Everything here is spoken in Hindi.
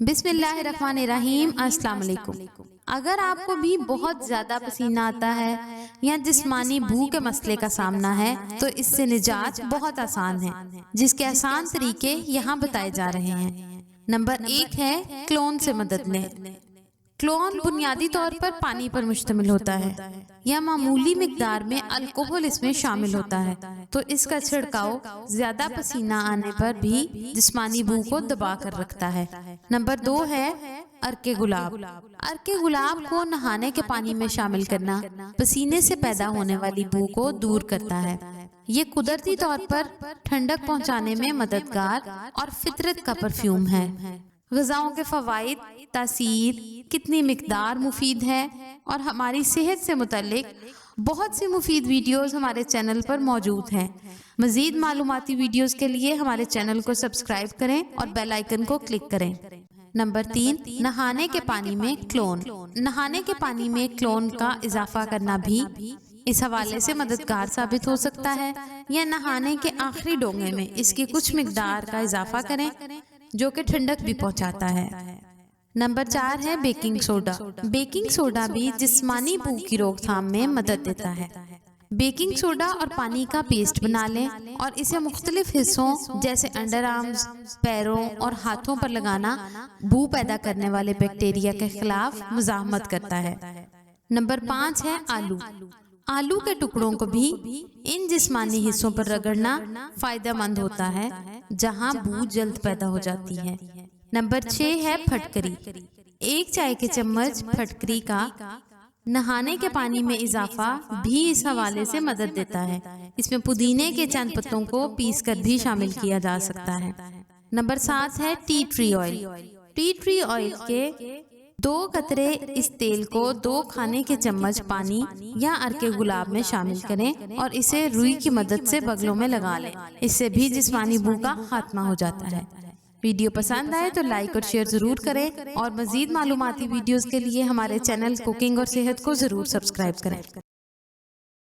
बिस्मिल्लाहिर्रहमानिर्रहीम। अस्सलाम वालेकुम। अगर आपको भी बहुत ज़्यादा पसीना आता है या जिस्मानी भूख के मसले का सामना है तो इससे निजात बहुत आसान है, जिसके आसान तरीके यहाँ बताए जा रहे हैं। नंबर 1 है क्लोन से मदद लें। क्लोन बुनियादी तौर पर पानी पर मुश्तमिल होता है या मामूली मिकदार में अल्कोहल इसमें शामिल होता है, तो इसका छिड़काव ज्यादा पसीना आने पर भी जिस्मानी भूख को दबा कर रखता है। नंबर 2 है अर्के गुलाब। अर्के गुलाब को नहाने के पानी में शामिल करना पसीने से पैदा होने वाली भूख को दूर करता है। ये कुदरती तौर पर ठंडक पहुंचाने में मददगार और फितरत का परफ्यूम है। ग़िज़ाओं के फ़वाइद, तासीर, कितनी मिकदार मुफीद है और हमारी सेहत से मुतल्लिक बहुत सी मुफीद वीडियोस हमारे चैनल पर मौजूद हैं। मज़ीद मालूमाती वीडियोस के लिए हमारे चैनल को सब्सक्राइब करें और बेल आइकन को क्लिक करें। नंबर 3, नहाने के पानी में क्लोन। नहाने के पानी में क्लोन का इजाफा करना भी इस हवाले से मददगार साबित हो सकता है, या नहाने के आखिरी डोंगे में इसकी कुछ मिकदार का इजाफा करें जो कि ठंडक भी पहुंचाता है। नंबर 4 है बेकिंग सोडा। बेकिंग सोडा भी जिस्मानी भूख की रोकथाम में मदद देता है। बेकिंग सोडा और पानी का पेस्ट बना लें और इसे मुख्तलिफ हिस्सों जैसे अंडर आर्म्स, पैरों और हाथों पर लगाना भूख पैदा करने वाले बैक्टीरिया के खिलाफ मुजाहमत करता है। नंबर 5 है आलू। आलू के टुकड़ों को भी इन जिस्मानी हिस्सों पर रगड़ना फायदेमंद होता है जहां भूख जल्द पैदा हो जाती है। नंबर 6 है फटकरी। 1 चाय के चम्मच फटकरी का नहाने के पानी में इजाफा भी इस हवाले से मदद देता है। इसमें पुदीने के चंद पत्तों को पीसकर भी शामिल किया जा सकता है। नंबर 7 है tea tree oil. Tea tree oil के 2 कतरे इस तेल को 2 खाने के चम्मच पानी या अर्के गुलाब में शामिल करें और इसे रुई की मदद से बगलों में लगा लें। इससे भी जिस्मानी भूख का खात्मा हो जाता है। वीडियो पसंद आए तो लाइक और शेयर जरूर करें और मजीद मालूमाती वीडियोस के लिए हमारे चैनल कुकिंग और सेहत को जरूर सब्सक्राइब करें।